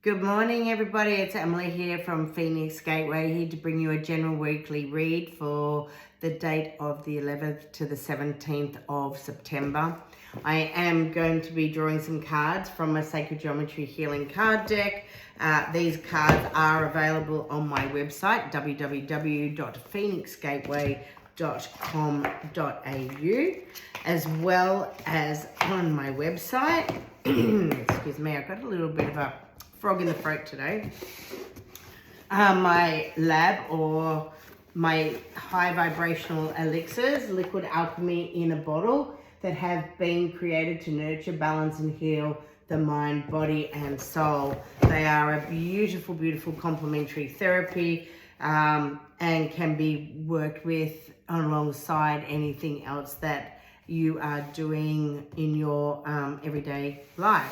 Good morning, everybody. It's Emily here from Phoenix Gateway, here to bring you a general weekly read for the date of the 11th to the 17th of September. I am going to be drawing some cards from my Sacred Geometry Healing card deck. These cards are available on my website, www.phoenixgateway.com.au, as well as on my website. Excuse me, I've got a little bit of a frog in the throat today. My lab, or my high vibrational elixirs, liquid alchemy in a bottle, that have been created to nurture, balance and heal the mind, body and soul. They are a beautiful, beautiful complementary therapy and can be worked with alongside anything else that you are doing in your everyday life.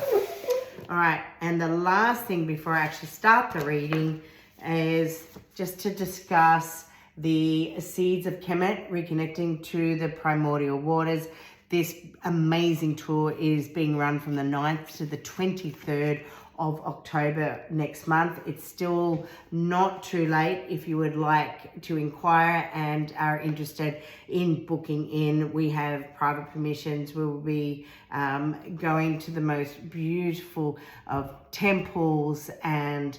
All right, and the last thing before I actually start the reading is just to discuss the seeds of Kemet, reconnecting to the primordial waters. This amazing tour is being run from the 9th to the 23rd of October next month. It's still not too late if you would like to inquire and are interested in booking in. We have private permissions. We will be going to the most beautiful of temples and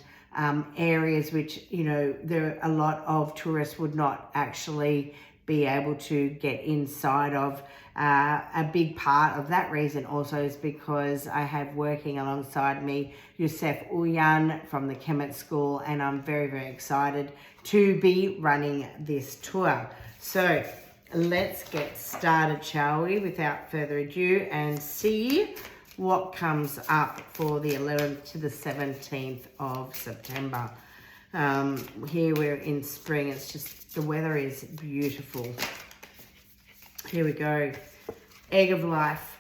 areas which, you know, there a lot of tourists would not actually be able to get inside of. A big part of that reason also is because I have working alongside me Yusuf Uyan from the Kemet School, and I'm very, very excited to be running this tour. So let's get started, shall we, without further ado, and see what comes up for the 11th to the 17th of September. Here we're in spring. It's just, the weather is beautiful. Here we go. Egg of life.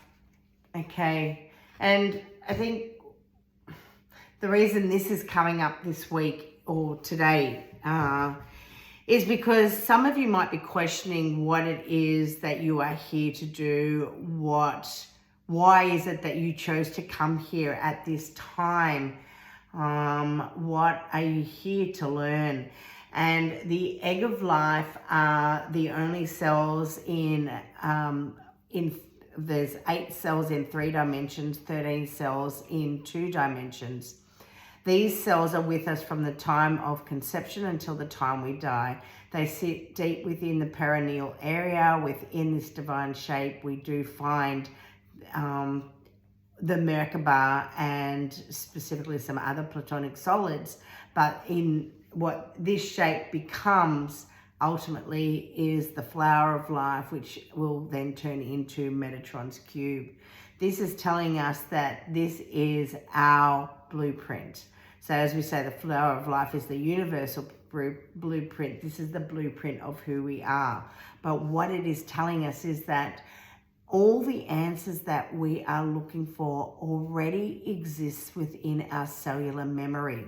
Okay. And I think the reason this is coming up this week or today is because some of you might be questioning what it is that you are here to do. Why is it that you chose to come here at this time? What are you here to learn? And the egg of life are the only cells there's 8 cells in 3 dimensions, 13 cells in 2 dimensions. These cells are with us from the time of conception until the time we die. They sit deep within the perineal area. Within this divine shape, we do find the Merkaba and specifically some other platonic solids. But in what this shape becomes ultimately is the flower of life, which will then turn into Metatron's cube. This is telling us that this is our blueprint. So as we say, the flower of life is the universal blueprint. This is the blueprint of who we are. But what it is telling us is that all the answers that we are looking for already exists within our cellular memory.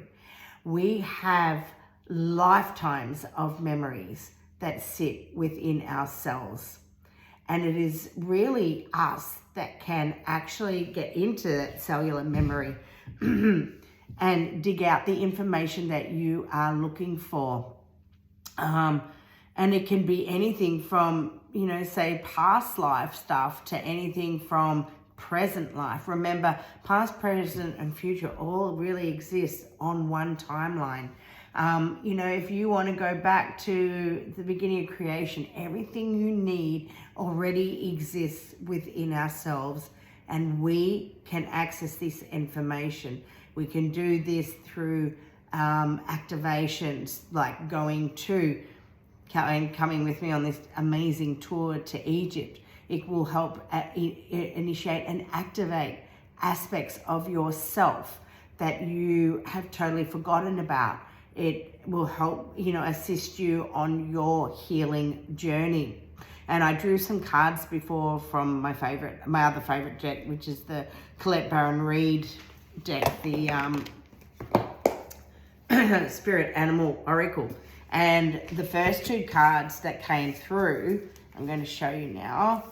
We have lifetimes of memories that sit within our cells. And it is really us that can actually get into that cellular memory and dig out the information that you are looking for. And it can be anything from, you know, say past life stuff to anything from present life. Remember, past, present and future all really exist on one timeline. You know, if you want to go back to the beginning of creation, everything you need already exists within ourselves, and we can access this information. We can do this through activations, like going to and coming with me on this amazing tour to Egypt. It will help initiate and activate aspects of yourself that you have totally forgotten about. It will help, you know, assist you on your healing journey. And I drew some cards before from my other favorite deck, which is the Colette Baron Reed deck, the Spirit Animal Oracle. And the first 2 cards that came through, I'm going to show you now,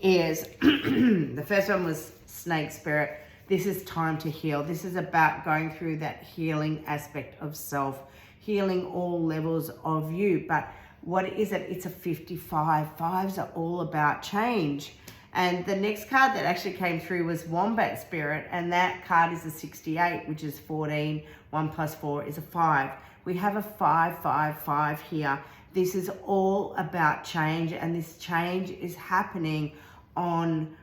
is the first one was Snake Spirit, This is time to heal. This is about going through that healing aspect of self, healing all levels of you. But what is it? It's a 55. Fives are all about change. And the next card that actually came through was Wombat Spirit, and that card is a 68, which is 14. 1 plus 4 is a 5. We have a 5, 5, 5 here. This is all about change, and this change is happening on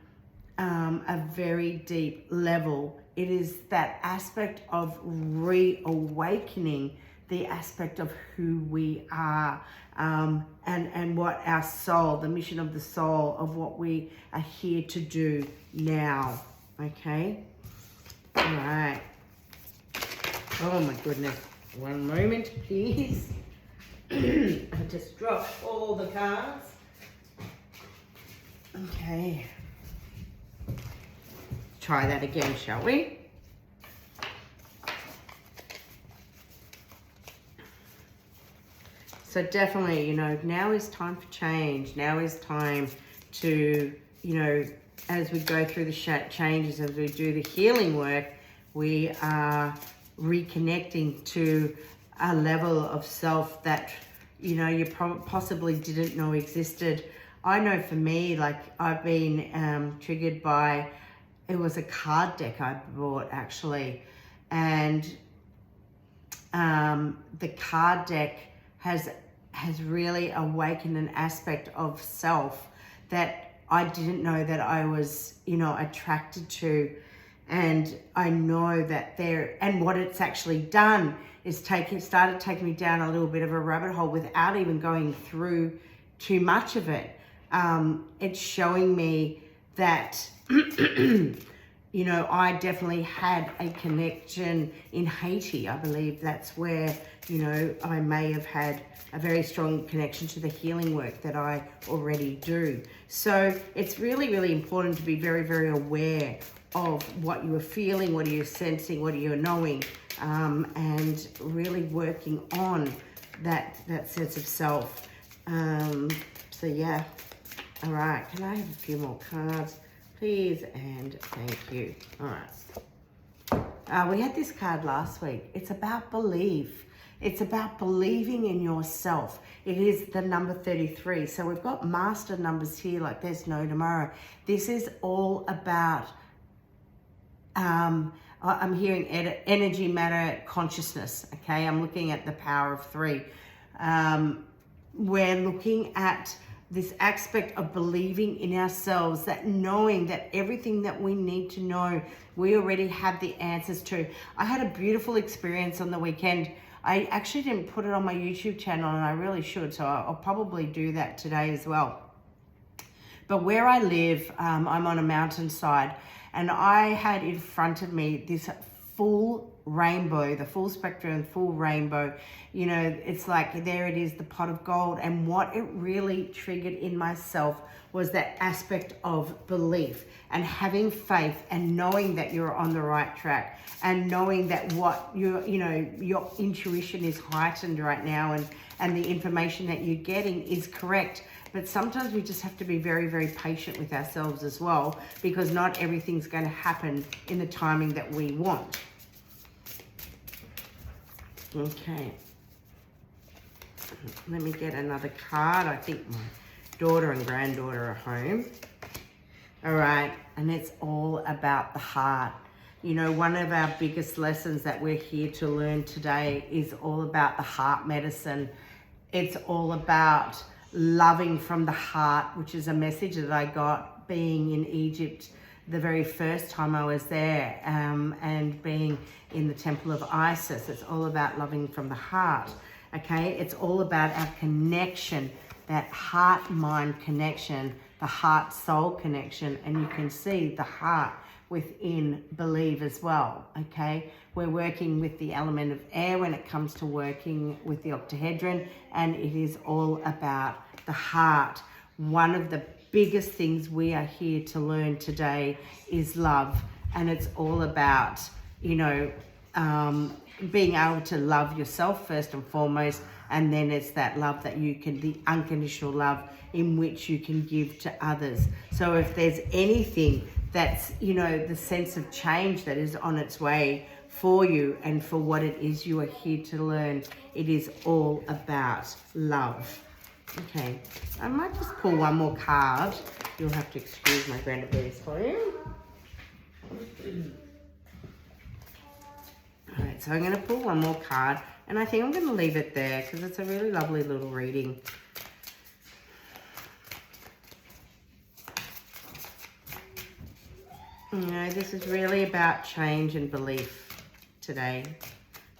a very deep level. It is that aspect of reawakening the aspect of who we are, and what our soul, the mission of the soul, of what we are here to do now. Okay? All right. Oh my goodness. One moment, please. I just dropped all the cards. Okay. Try that again, shall we? So definitely, now is time for change. Now is time to, as we go through the changes, as we do the healing work, we are reconnecting to a level of self that, you possibly didn't know existed. I know for me, like I've been triggered by, it was a card deck I bought actually. And the card deck has really awakened an aspect of self that I didn't know that I was, attracted to. And I know that and what it's actually done is started taking me down a little bit of a rabbit hole without even going through too much of it. It's showing me that, I definitely had a connection in Haiti. I believe that's where, I may have had a very strong connection to the healing work that I already do. So it's really, really important to be very, very aware of what you are feeling, what you're sensing, what you're knowing, and really working on that sense of self. So yeah. All right, can I have a few more cards, please? And thank you. All right. We had this card last week. It's about belief. It's about believing in yourself. It is the number 33. So we've got master numbers here like there's no tomorrow. This is all about, I'm hearing energy, matter, consciousness. Okay, I'm looking at the power of 3. We're looking at this aspect of believing in ourselves, that knowing that everything that we need to know, we already have the answers to. I had a beautiful experience on the weekend. I actually didn't put it on my YouTube channel, and I really should, so I'll probably do that today as well. But where I live, I'm on a mountainside, and I had in front of me this full rainbow, the full spectrum, full rainbow. It's like there it is, the pot of gold. And what it really triggered in myself was that aspect of belief and having faith and knowing that you're on the right track, and knowing that what your intuition is heightened right now, and the information that you're getting is correct. But sometimes we just have to be very, very patient with ourselves as well, because not everything's going to happen in the timing that we want. Okay. Let me get another card. I think my daughter and granddaughter are home. All right. And it's all about the heart. One of our biggest lessons that we're here to learn today is all about the heart medicine. It's all about loving from the heart, which is a message that I got being in Egypt the very first time I was there, and being in the temple of Isis. It's all about loving from the heart. Okay, it's all about our connection, that heart-mind connection, the heart-soul connection, and you can see the heart within believe as well. Okay, we're working with the element of air when it comes to working with the octahedron, and it is all about the heart. One of the biggest things we are here to learn today is love, and it's all about being able to love yourself first and foremost, and then it's that love that you can, the unconditional love in which you can give to others. So if there's anything That's, you know, the sense of change that is on its way for you and for what it is you are here to learn. It is all about love. Okay, I might just pull one more card. You'll have to excuse my grand bears for you. All right, so I'm going to pull one more card, and I think I'm going to leave it there because it's a really lovely little reading. You know, this is really about change and belief today.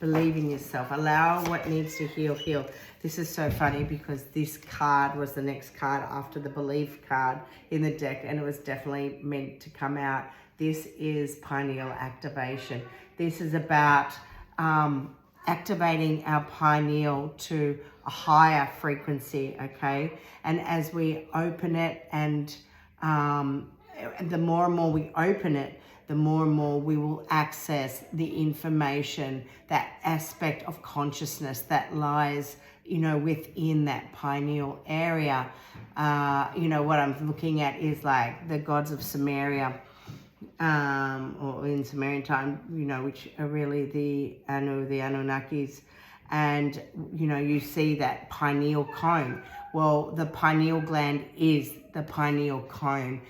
Believe in yourself. Allow what needs to heal, heal. This is so funny because this card was the next card after the belief card in the deck, and it was definitely meant to come out. This is pineal activation. This is about activating our pineal to a higher frequency, okay? And as we open it and the more and more we open it, the more and more we will access the information, that aspect of consciousness that lies, you know, within that pineal area. You know, what I'm looking at is like the gods of Sumeria, or in Sumerian time, you know, which are really the Anunnakis. And, you know, you see that pineal cone. Well, the pineal gland is the pineal cone.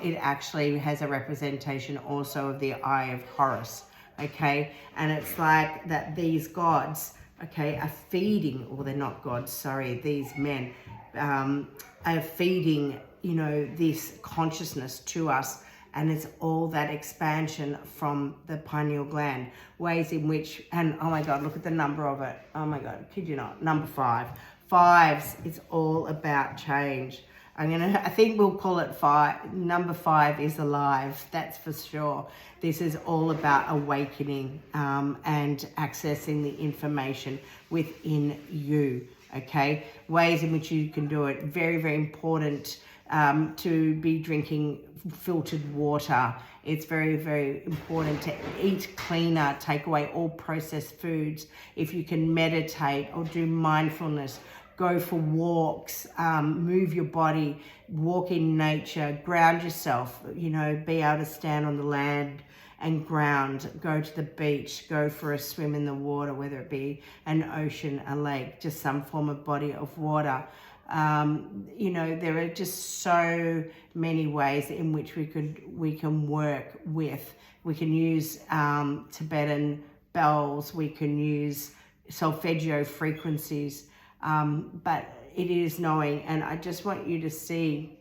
It actually has a representation also of the Eye of Horus, okay? And it's like that these gods, okay, are feeding, or they're not gods, sorry, these men are feeding, you know, this consciousness to us. And it's all that expansion from the pineal gland, ways in which, and oh my God, look at the number of it. Oh my God, kid you not, number 5. Fives, it's all about change. I think we'll call it 5. Number 5 is alive, that's for sure. This is all about awakening and accessing the information within you, okay? Ways in which you can do it. Very, very important to be drinking filtered water. It's very, very important to eat cleaner, take away all processed foods. If you can meditate or do mindfulness, go for walks, move your body, walk in nature, ground yourself, you know, be able to stand on the land and ground, go to the beach, go for a swim in the water, whether it be an ocean, a lake, just some form of body of water. You know, there are just so many ways in which we can work with. We can use Tibetan bells, we can use solfeggio frequencies, but it is knowing, and I just want you to see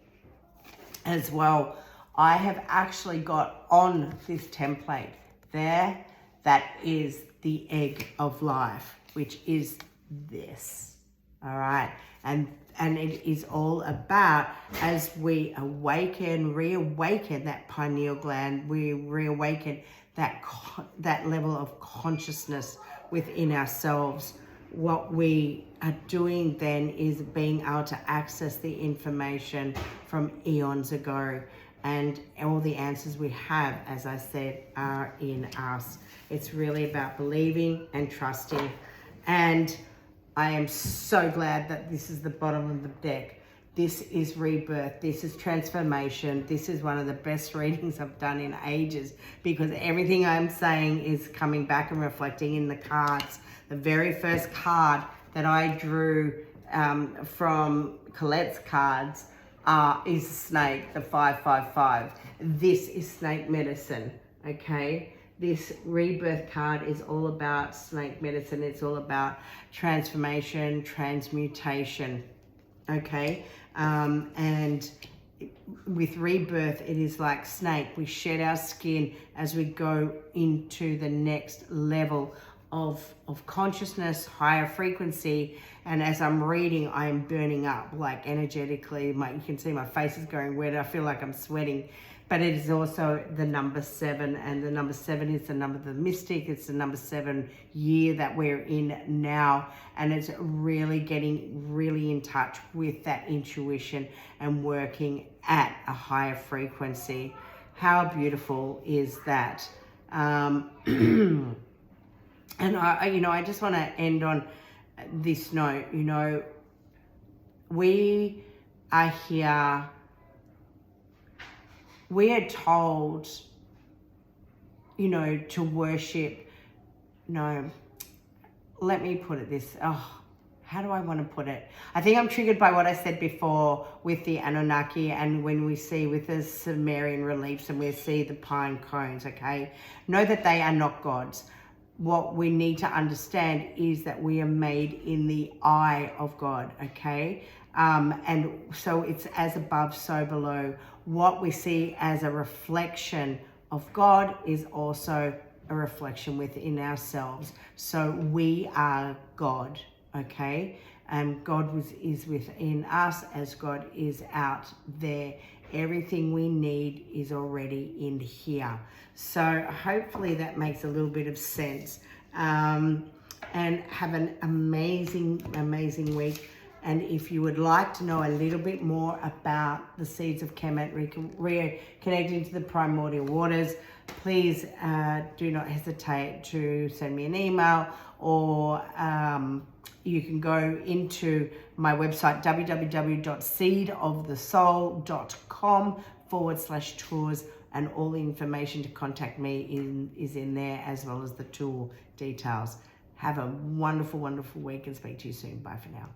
as well, I have actually got on this template there, that is the egg of life, which is this, all right? And it is all about, as we awaken, reawaken that pineal gland, we reawaken that level of consciousness within ourselves. What we are doing then is being able to access the information from eons ago. And all the answers we have, as I said, are in us. It's really about believing and trusting. And I am so glad that this is the bottom of the deck. This is rebirth. This is transformation. This is one of the best readings I've done in ages, because everything I'm saying is coming back and reflecting in the cards. The very first card that I drew from Colette's cards is a snake, the 555. This is snake medicine, okay? This rebirth card is all about snake medicine. It's all about transformation, transmutation, okay? And with rebirth, it is like snake. We shed our skin as we go into the next level of consciousness, higher frequency. And as I'm reading, I am burning up, like energetically. You can see my face is going red. I feel like I'm sweating. But it is also the number 7, and the number 7 is the number of the mystic. It's the number 7 year that we're in now, and it's really getting really in touch with that intuition and working at a higher frequency. How beautiful is that? And I just want to end on this note. You know, we are here We are told, to worship. No, let me put it this. How do I want to put it? I think I'm triggered by what I said before with the Anunnaki, and when we see with the Sumerian reliefs and we see the pine cones, okay? Know that they are not gods. What we need to understand is that we are made in the eye of God, okay? And so it's as above, so below. What we see as a reflection of God is also a reflection within ourselves. So we are God, okay? God is within us as God is out there. Everything we need is already in here. So hopefully that makes a little bit of sense. And have an amazing week. And if you would like to know a little bit more about the seeds of Kemet, reconnecting to the primordial waters, please do not hesitate to send me an email, or you can go into my website, www.seedofthesoul.com/tours, and all the information to contact me is in there, as well as the tool details. Have a wonderful week, and speak to you soon. Bye for now.